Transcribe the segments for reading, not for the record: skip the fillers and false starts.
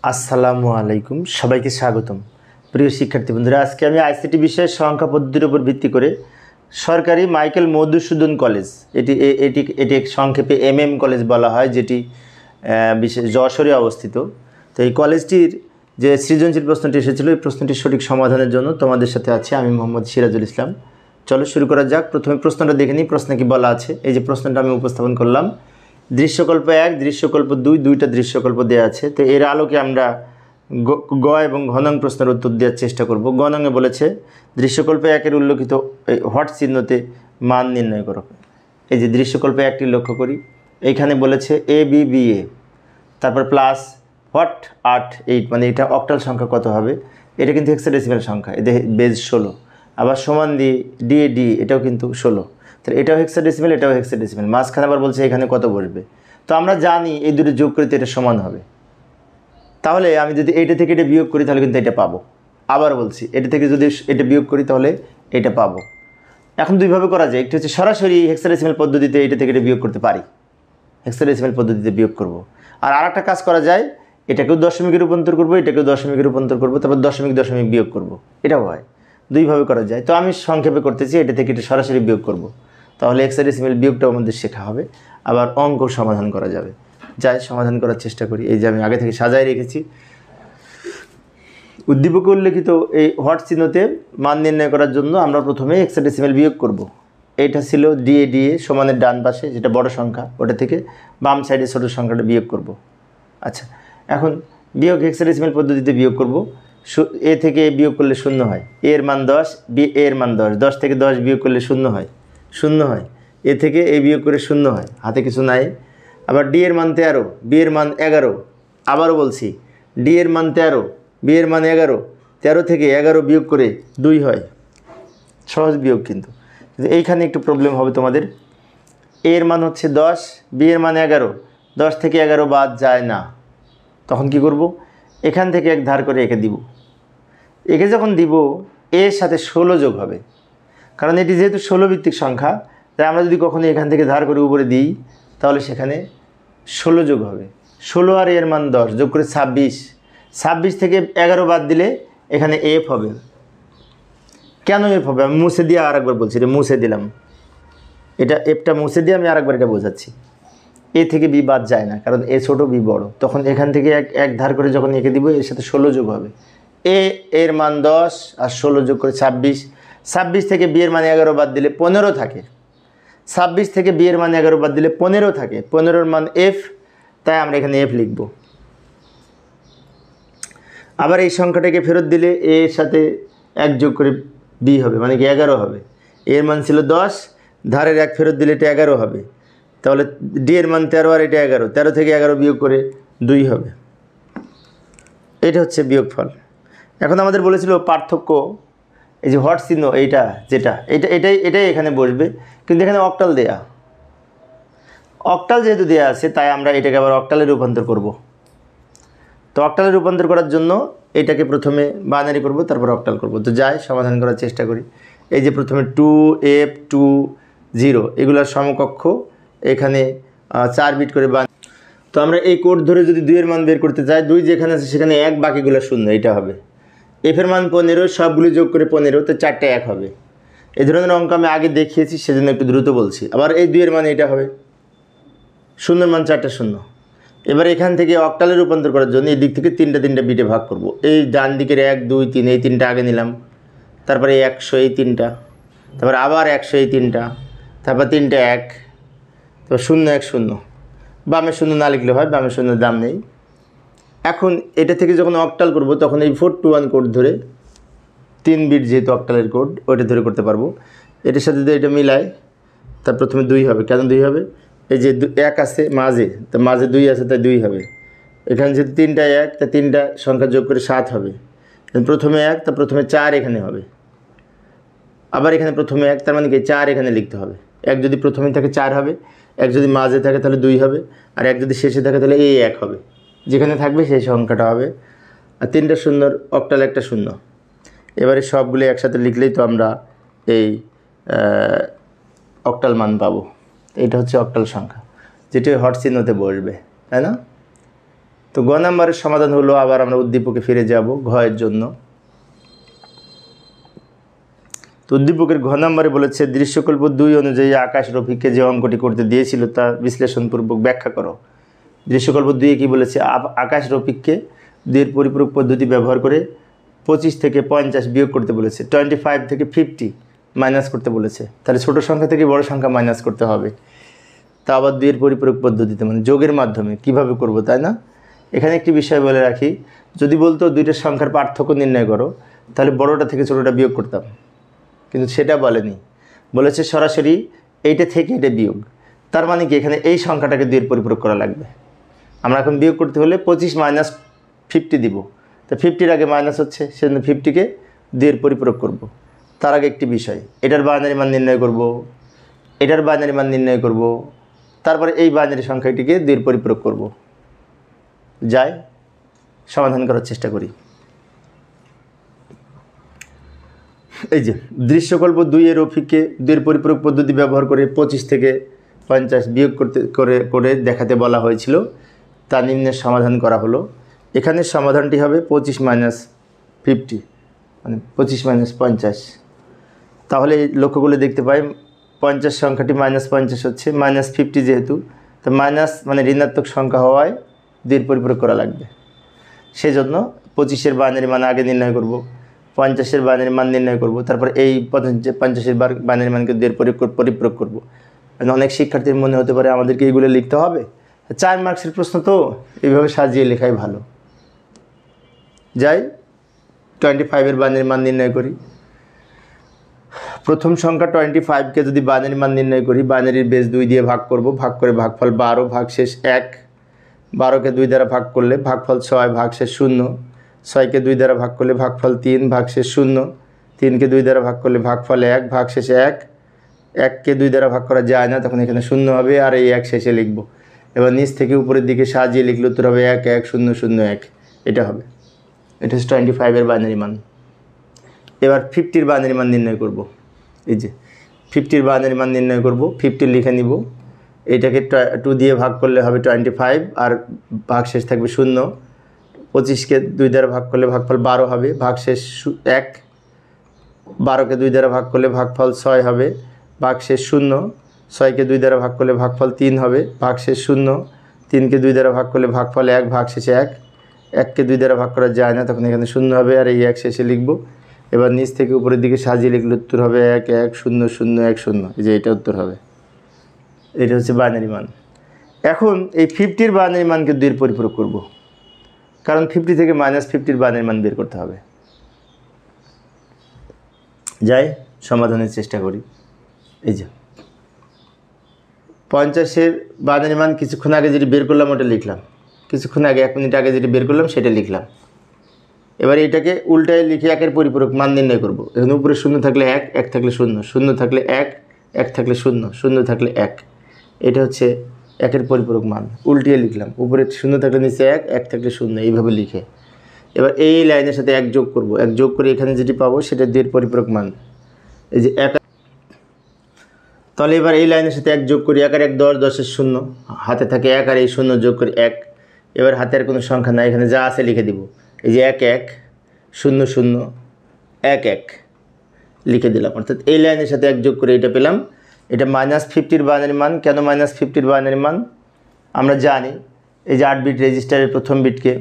আসসালামু আলাইকুম, সবাইকে স্বাগতম। প্রিয় শিক্ষার্থী বন্ধুরা, আজকে আমি আইসিটি বিষয়ের সংখ্যা পদ্ধতির উপর ভিত্তি করে সরকারি মাইকেল মধুসূদন কলেজ, এটি এটি এটি সংক্ষেপে কলেজ বলা হয়, যেটি বিশেষ যশোরে অবস্থিত। তো এই কলেজটির যে সৃজনশীল প্রশ্নটি এসেছিল, এই প্রশ্নটির সঠিক সমাধানের জন্য তোমাদের সাথে আছি আমি মোহাম্মদ সিরাজুল ইসলাম। চলো শুরু করা যাক। প্রথমে প্রশ্নটা দেখে নিই, প্রশ্নে কি বলা আছে। এই যে প্রশ্নটা আমি উপস্থাপন করলাম, দৃশ্যকল্প 1, দৃশ্যকল্প 2, দুইটা দৃশ্যকল্প দেওয়া আছে। তো এর আলোকে আমরা গ এবং ঘনং প্রশ্নের উত্তর দেওয়ার চেষ্টা করব। গণঙে বলেছে দৃশ্যকল্প 1-এর উল্লেখিত হট চিহ্নতে মান নির্ণয় করো। এই যে দৃশ্যকল্প 1টি লক্ষ্য করি, এইখানে বলেছে এ বি বি এ, তারপর প্লাস হট 8 8, মানে এটা অক্টাল সংখ্যা কত হবে। এটা কিন্তু হেক্সাডেসিমাল সংখ্যা, এতে বেজ 16। আবার সমান দিয়ে ডি এ ডি, এটাও কিন্তু 16। তাহলে এটাও হেক্সাডেসিমাল, এটাও হেক্সাডেসিমাল। মাঝখানে আবার বলছে এখানে কত বসবে। তো আমরা জানি এই দুটো যোগ করতে এটা সমান হবে। তাহলে আমি যদি এইটা থেকে এটা বিয়োগ করি তাহলে কিন্তু এটা পাবো। আবার বলছি, এটা থেকে যদি এটা বিয়োগ করি তাহলে এটা পাবো। এখন দুইভাবে করা যায়। একটি হচ্ছে সরাসরি হেক্সাডেসিমাল পদ্ধতিতে এটা থেকে এটা বিয়োগ করতে পারি, হেক্সাডেসিমাল পদ্ধতিতে বিয়োগ করব। আর আরেকটা কাজ করা যায়, এটাকেও দশমিকে রূপান্তর করব, এটাকেও দশমিকে রূপান্তর করব, তারপর দশমিক দশমিক বিয়োগ করব। এটাও হয়, দুইভাবে করা যায়। তো আমি সংক্ষেপে করতেছি, এটা থেকে এটা সরাসরি বিয়োগ করব। তাহলে হেক্সাডেসিমাল বিয়োগটাও আমাদের শেখা হবে, আবার অঙ্ক সমাধান করা যাবে। যাই সমাধান করার চেষ্টা করি। এই যে আমি আগে থেকে সাজায় রেখেছি। উদ্দীপকে উল্লেখিত এই হট চিহ্নতে মান নির্ণয় করার জন্য আমরা প্রথমে হেক্সাডেসিমাল বিয়োগ করব। এটা ছিল ডিএ ডিএ সমানের ডান পাশে যেটা বড় সংখ্যা, ওটা থেকে বাম সাইডে ছোটো সংখ্যাটা বিয়োগ করব। আচ্ছা, এখন বিয়োগ হেক্সাডেসিমাল পদ্ধতিতে বিয়োগ করব। এ থেকে এ বিয়োগ করলে 0 হয়, এর মান 10, বি এর মান 10, 10 থেকে 10 বিয়োগ করলে 0 হয়, 0 হয়। এ থেকে এ বিয়োগ করে 0 হয়, হাতে কিছু নাই। আবার ডি এর মান 13, বি এর মান 11। আবারও বলছি, ডি এর মান 13, বি এর মান 11, 13 থেকে 11 বিয়োগ করে 2 হয়। সহজ বিয়োগ, কিন্তু এইখানে একটু প্রবলেম হবে তোমাদের। এর মান হচ্ছে 10, বি এর মান 11, 10 থেকে 11 বাদ যায় না। তখন কি করব, এখান থেকে এক ধার করে একে দিব। একে যখন দিব, এর সাথে 16 যোগ হবে, কারণ এটি যেহেতু 16 ভিত্তিক সংখ্যা। তাই আমরা যদি কখনো এখান থেকে ধার করে উপরে দিই তাহলে সেখানে 16 যোগ হবে। 16 আর এর মান 10 যোগ করে 26, 26 থেকে 11 বাদ দিলে এখানে এফ হবে। কেন এফ হবে আমি মুছে দিয়ে আরেকবার বলছি, এটা মুছে দিলাম, এটা এফটা মুছে দিয়ে আমি আরেকবার এটা বোঝাচ্ছি। এ থেকে বি বাদ যায় না, কারণ এ ছোটো বি বড়। তখন এখান থেকে এক ধার করে যখন এঁকে দিব, এর সাথে 16 যোগ হবে। এর মান 10 আর 16 যোগ করে 26, 26 থেকে বি এর মান 11 বাদ দিলে 15 থাকে, 26 থেকে বি এর মান 11 বাদ দিলে 15 থাকে, 15-এর মান এফ, তাই আমরা এখানে এফ লিখব। আবার এই সংখ্যাটাকে ফেরত দিলে এর সাথে 1 যোগ করে বি হবে, মানে কি 11 হবে। এর মান ছিল 10, ধারের 1 ফেরত দিলে এটা 11 হবে। তাহলে ডি এর মান 13 আর এটা 11, 13 থেকে 11 বিয়োগ করে 2 হবে। এটা হচ্ছে বিয়োগফল। এখন আমাদের বলেছিল পার্থক্য, এই যে হট চিহ্ন এইটা, যেটা এটাই এখানে বসবে, কিন্তু এখানে অক্টাল দেয়া। অক্টাল যেহেতু দেয়া আছে, তাই আমরা এটাকে আবার অক্টালে রূপান্তর করব। তো অক্টালে রূপান্তর করার জন্য এটাকে প্রথমে বাইনারি করব, তারপর অক্টাল করব। তো যাই সমাধান করার চেষ্টা করি। এই যে প্রথমে 2F20 এগুলোর সমকক্ষ এখানে 4 বিট করে বান। তো আমরা এই কোড ধরে যদি 2 এর মান বের করতে চাই, 2 যেখানে আছে সেখানে 1, বাকিগুলো 0, এটা হবে। এফের মান 15, সবগুলি যোগ করে 15, তো 4টে 1 হবে। এই ধরনের অঙ্ক আমি আগে দেখিয়েছি, সেজন্য একটু দ্রুত বলছি। আবার এই 2 এর মান এটা হবে, 0-এর মান 4টা 0। এবার এখান থেকে অক্টালে রূপান্তর করার জন্য এই দিক থেকে 3টা বিটে ভাগ করব। এই ডান দিকের 1 2 3 এই 3টা আগে নিলাম, তারপরে 100 এই 3টা, তারপরে আবার 100 এই 3টা, তারপর 3টা 1, তো 0 1 0। বামে 0 না লিখলে হয়, বামে 0 দাম নেই। এখন এটা থেকে যখন অক্টাল করব তখন এই 421 কোড ধরে, 3 বিট যেহেতু অক্টালের কোড, ওইটা ধরে করতে পারবো। এটার সাথে যদি এটা মিলাই, তার প্রথমে 2 হবে। কেন 2 হবে, এই যে 1 আছে মাঝে, তো মাঝে 2 আছে, তাই 2 হবে। এখানে যেহেতু 3টা 1, তা 3টা সংখ্যা যোগ করে 7 হবে। প্রথমে 1, তা প্রথমে 4 এখানে হবে। আবার এখানে প্রথমে 1, তার মানে কি 4 এখানে লিখতে হবে। 1 যদি প্রথমে থাকে 4 হবে, 1 যদি মাঝে থাকে তাহলে 2 হবে, আর 1 যদি শেষে থাকে তাহলে এই 1 হবে। যেখানে থাকবে সেই সংখ্যাটা হবে। আর 3টা 0, অক্টাল একটা 0। এবারে সবগুলো একসাথে লিখলেই তো আমরা এই অক্টাল মান পাবো। এটা হচ্ছে অক্টাল সংখ্যা, যেটা হট চিহ্নতে বসবে, তাই না? তো গ নাম্বারের সমাধান হলো, আবার আমরা উদ্দীপকে ফিরে যাব ঘয়ের জন্য। তো উদ্দীপকের ঘ নাম্বারে বলেছে দৃশ্যকল্প 2 অনুযায়ী আকাশ রফিককে যে অঙ্কটি করতে দিয়েছিল তা বিশ্লেষণপূর্বক ব্যাখ্যা করো। দৃশ্যকল্প 2 কি বলেছে, আকাশ রফিককে 2 এর পরিপূরক পদ্ধতি ব্যবহার করে 25 থেকে 50 বিয়োগ করতে বলেছে, 25 থেকে 50 মাইনাস করতে বলেছে। তাহলে ছোট সংখ্যা থেকে বড় সংখ্যা মাইনাস করতে হবে, তা আবার 2 এর পরিপূরক পদ্ধতিতে, মানে যোগের মাধ্যমে। কিভাবে করব, তাই না? এখানে একটি বিষয় বলে রাখি, যদি বলতো দুইটা সংখ্যার পার্থক্য নির্ণয় করো, তাহলে বড়টা থেকে ছোটটা বিয়োগ করতাম, কিন্তু সেটা বলেনি। বলেছে সরাসরি এইটা থেকে এটা বিয়োগ। তার মানে কি, এখানে এই সংখ্যাটাকে 2 এর পরিপূরক করা লাগবে। আমরা এখন বিয়োগ করতে হলে 25 মাইনাস 50 দিব, তো 50-র আগে মাইনাস হচ্ছে, সেজন্য 50-কে 2 এর পরিপূরক করব। তার আগে একটি বিষয়, এটার বাইনারি মান নির্ণয় করব, এটার বাইনারি মান নির্ণয় করব, তারপরে এই বাইনারি সংখ্যাটিকে 2 এর পরিপূরক করব। যাই সমাধান করার চেষ্টা করি। এই যে দৃশ্যকল্প 2 এর রফিককে 2 এর পরিপূরক পদ্ধতি ব্যবহার করে 25 থেকে 50 বিয়োগ করে দেখাতে বলা হয়েছিল, তা নিম্নের সমাধান করা হলো। এখানে সমাধানটি হবে 25 মাইনাস 50, মানে 25 মাইনাস 50। তাহলে লক্ষ্য করলে দেখতে পাই 50 সংখ্যাটি মাইনাস 50 হচ্ছে, মাইনাস 50 যেহেতু, তো মাইনাস মানে ঋণাত্মক সংখ্যা হওয়ায় 2 এর পরিপূরক করা লাগবে। সেজন্য 25-এর বাইনারি মান আগে নির্ণয় করব, 50-এর বাইনারি মান নির্ণয় করব, তারপর এই 50-এর বাইনারি মানকে 2 এর পরিপূরক করব। অনেক শিক্ষার্থীর মনে হতে পারে আমাদেরকে এইগুলো লিখতে হবে, 4 মার্কসের প্রশ্ন তো এইভাবে সাজিয়ে লেখাই ভালো। যাই 25-এর বাইনারি মান নির্ণয় করি। প্রথম সংখ্যা 25-কে যদি বাইনারি মান নির্ণয় করি, বাইনারির বেস 2 দিয়ে ভাগ করব, ভাগ করে ভাগফল 12 ভাগশেষ 1, 12-কে 2 দ্বারা ভাগ করলে ভাগফল 6 ভাগশেষ 0, 6-কে 2 দ্বারা ভাগ করলে ভাগফল 3 ভাগশেষ 0, 3-কে 2 দ্বারা ভাগ করলে ভাগফল 1 ভাগশেষ 1, 1-কে 2 দ্বারা ভাগ করা যায় না, তখন এখানে 0 হবে, আর এই 1 শেষে লিখব। এবার নিচ থেকে উপরের দিকে সাজিয়ে লিখলে উত্তর হবে 1 1 0 0 1, এটা হবে। এটা হচ্ছে 25-এর বাইনারি মান। এবার 50-র বাইনারি মান নির্ণয় করব। এই যে 50-র বাইনারি মান নির্ণয় করব, 50 লিখে নিব, এটাকে 2 দিয়ে ভাগ করলে হবে 25, আর ভাগশেষ থাকবে 0, 25-কে 2 দ্বারা ভাগ করলে ভাগফল 12 হবে, ভাগশেষ 1, 12-কে 2 দ্বারা ভাগ করলে ভাগফল 6 হবে, ভাগশেষ 0, 6-কে 2 দ্বারা ভাগ করলে ভাগফল 3 হবে, ভাগশেষ 0, 3-কে 2 দ্বারা ভাগ করলে ভাগফল 1 ভাগশেষ 1, 1-কে 2 দ্বারা ভাগ করা যায় না, তখন এখানে 0 হবে, আর এই 1 শেষে লিখব। এবার নিচ থেকে উপরের দিকে সাজিয়ে লিখলে উত্তর হবে 1 1 0 0 1 0, এই যে এটা উত্তর হবে। এটা হচ্ছে বাইনারি মান। এখন এই 50-র বাইনারি মানকে 2 এর পরিপূরক করব, কারণ 50 থেকে মাইনাস 50-র বাইনারি মান বের করতে হবে। যাই সমাধানের চেষ্টা করি। এই যে 50-এর বাইনারি মান কিছুক্ষণ আগে যেটি বের করলাম ওটা লিখলাম, কিছুক্ষণ আগে 1 মিনিট আগে যেটি বের করলাম সেটা লিখলাম। এবার এটাকে উল্টায় লিখে 1-এর পরিপূরক মান নির্ণয় করব। এখানে উপরে 0 থাকলে 1, 1 থাকলে 0, 0 থাকলে 1, 1 থাকলে 0, 0 থাকলে 1, এটা হচ্ছে 1-এর পরিপূরক মান। উল্টিয়ে লিখলাম, উপরে 0 থাকলে নিচে 1, 1 থাকলে 0, এইভাবে লিখে এবার এই লাইনের সাথে 1 যোগ করব। 1 যোগ করে এখানে যেটি পাবো সেটা 2-এর পরিপূরক মান, এই যে 1। তাহলে এবার এই লাইনের সাথে 1 যোগ করি, 1 আর 1 10, 10-এর 0, হাতে থাকে 1 আর এই 0 যোগ করি 1। এবার হাতে আর কোনো সংখ্যা নাই, এখানে যা আছে লিখে দিব। এই যে 1 1 0 0 1 1 লিখে দিলাম, অর্থাৎ এই লাইনের সাথে 1 যোগ করে এটা পেলাম। এটা মাইনাস 50-র বাইনারি মান। কেন মাইনাস 50-র বাইনারি মান? আমরা জানি এই যে 8 বিট রেজিস্টারের প্রথম বিটকে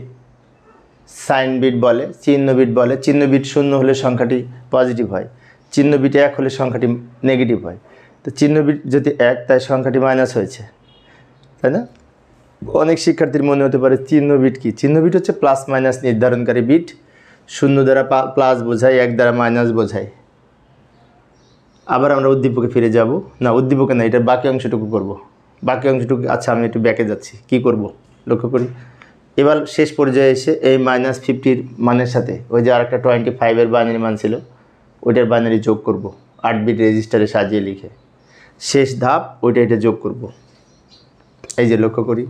সাইন বিট বলে, চিহ্ন বিট বলে। চিহ্ন বিট 0 হলে সংখ্যাটি পজিটিভ হয়, চিহ্ন বিট 1 হলে সংখ্যাটি নেগেটিভ হয়। তো চিহ্ন বিট যদি 1, তাই সংখ্যাটি মাইনাস হয়েছে, তাই না? অনেক শিক্ষার্থীর মনে হতে পারে চিহ্ন বিট কি? চিহ্ন বিট হচ্ছে প্লাস মাইনাস নির্ধারণকারী বিট। 0 দ্বারা প্লাস বোঝায়, 1 দ্বারা মাইনাস বোঝায়। আবার আমরা উদ্দীপকে ফিরে যাব, না উদ্দীপকে না, এটার বাকি অংশটুকু করব। বাকি অংশটুকু, আচ্ছা আমি একটু ব্যাকে যাচ্ছি, কি করব লক্ষ্য করি। এবার শেষ পর্যায়ে এসে এই মাইনাস 50-র মানের সাথে ওই যে আরেকটা 25-এর বাইনারি মান ছিল ওইটার বাইনারি যোগ করব, 8 বিট রেজিস্টারে সাজিয়ে লিখে। শেষ ধাপ ওইটা এটা যোগ করব। এই যে লক্ষ্য করি,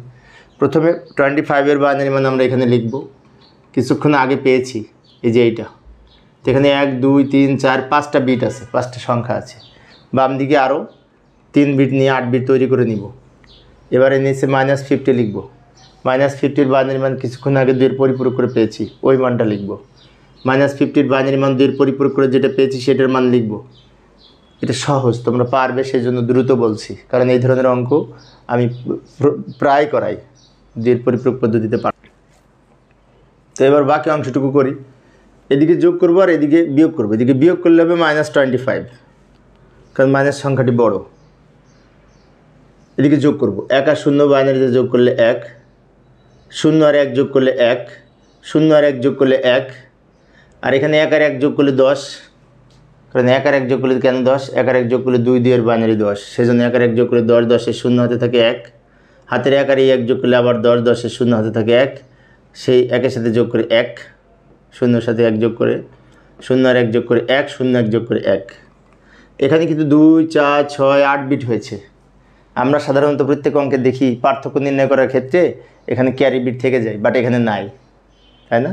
প্রথমে 25-এর বাইনারি মান আমরা এখানে লিখব, কিছুক্ষণ আগে পেয়েছি এই যে এইটা। তো এখানে 1 2 3 4 5টা বিট আছে, 5টা সংখ্যা আছে। বাম দিকে আরও 3 বিট নিয়ে 8 বিট তৈরি করে নিব। এবারে নিচে মাইনাস 50 লিখব, -50 বাইনারি মান কিছুক্ষণ আগে 2 পরিপূরক করে পেয়েছি, ওই মানটা লিখব। -50 বাইনারি মান 2 পরিপূরক করে যেটা পেয়েছি সেটার মান লিখব। এটা সহজ, তোমরা পারবে, সেই জন্য দ্রুত বলছি, কারণ এই ধরনের অঙ্ক আমি প্রায় করাই 2 পরিপূরক পদ্ধতিতে পার। তো এবার বাকি অংশটুকু করি। এদিকে যোগ করবো আর এদিকে বিয়োগ করবো। এদিকে বিয়োগ করলে হবে -25, কারণ মাইনাস সংখ্যাটি বড়। এদিকে যোগ করব, 1 আর 0 বাইনারিতে যোগ করলে 1, 0 আর 1 যোগ করলে 1, 0 আর 1 যোগ করলে 1, আর এখানে 1 আর 1 যোগ করলে 10, কারণ 1 আর 1 যোগ করলে কেন 10, 1 আর 1 যোগ করলে 2 2 এর বাইনারি 10, সেই জন্য 1 আর 1 যোগ করলে 10, 10 এর 0 হাতে থাকে 1, হাতের 1 আর 1 যোগ করলে আবার 10, 10 এর 0 হাতে থাকে 1, সেই 1 এর সাথে যোগ করে 1, 0 এর সাথে 1 যোগ করে 0 আর 1 যোগ করে 1, 0 1 যোগ করে 1। এখানে কিন্তু 2 4 6 8 বিট হয়েছে। আমরা সাধারণত প্রত্যেক অঙ্কে দেখি পার্থক্য নির্ণয় করার ক্ষেত্রে এখানে ক্যারি বিট থেকে যায়, বাট এখানে নাই, তাই না?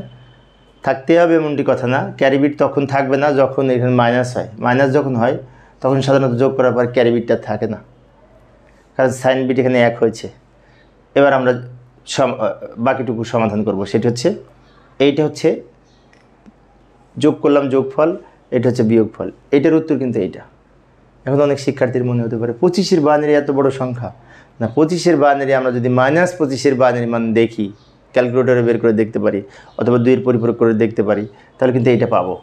থাকতে হবে এমনটি কথা না, ক্যারি বিট তখন থাকবে না যখন এখানে মাইনাস হয়। মাইনাস যখন হয় তখন সাধারণত যোগ করার পর ক্যারি বিটটা থাকে না, কারণ সাইন বিট এখানে 1 হয়েছে। এবার আমরা বাকিটুকু সমাধান করব। সেটা হচ্ছে, এইটা হচ্ছে যোগ করলাম যোগফল, এটা হচ্ছে বিয়োগফল। এইটার উত্তর কিন্তু এইটা। এখন অনেক শিক্ষার্থীর মনে হতে পারে 25-এর বাইনারি এত বড় সংখ্যা না। 25-এর বাইনারি আমরা যদি -25-এর বাইনারি মান দেখি, ক্যালকুলেটরে বের করে দেখতে পারি, অথবা 2 এর পরিপূরক করে দেখতে পারি, তাহলে কিন্তু এইটা পাবো।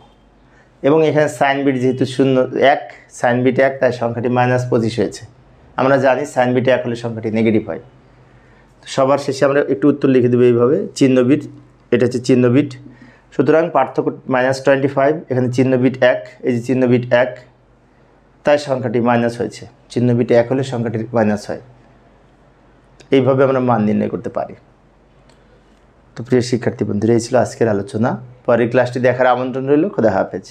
এবং এখানে সাইন বিট যেহেতু 0 1, সাইন বিট 1, তাই সংখ্যাটি -25 হয়েছে। আমরা জানি সাইন বিট 1 হলে সংখ্যাটি নেগেটিভ হয়। তো সবার শেষে আমরা একটু উত্তর লিখে দেবো এইভাবে, চিহ্ন বিট, এটা হচ্ছে চিহ্ন বিট। সুতরাং পার্থক্য -25, এখানে চিহ্ন বিট 1, এই যে চিহ্ন বিট 1, তাই সংখ্যাটি মাইনাস হয়েছে। চিহ্ন বিট 1 হলে সংখ্যাটি মাইনাস হয়। এইভাবে আমরা মান নির্ণয় করতে পারি। তো প্রিয় শিক্ষার্থী বন্ধুরা, এই ছিল আজকের আলোচনা। পরের ক্লাসটি দেখার আমন্ত্রণ রইল। খোদা হাফেজ।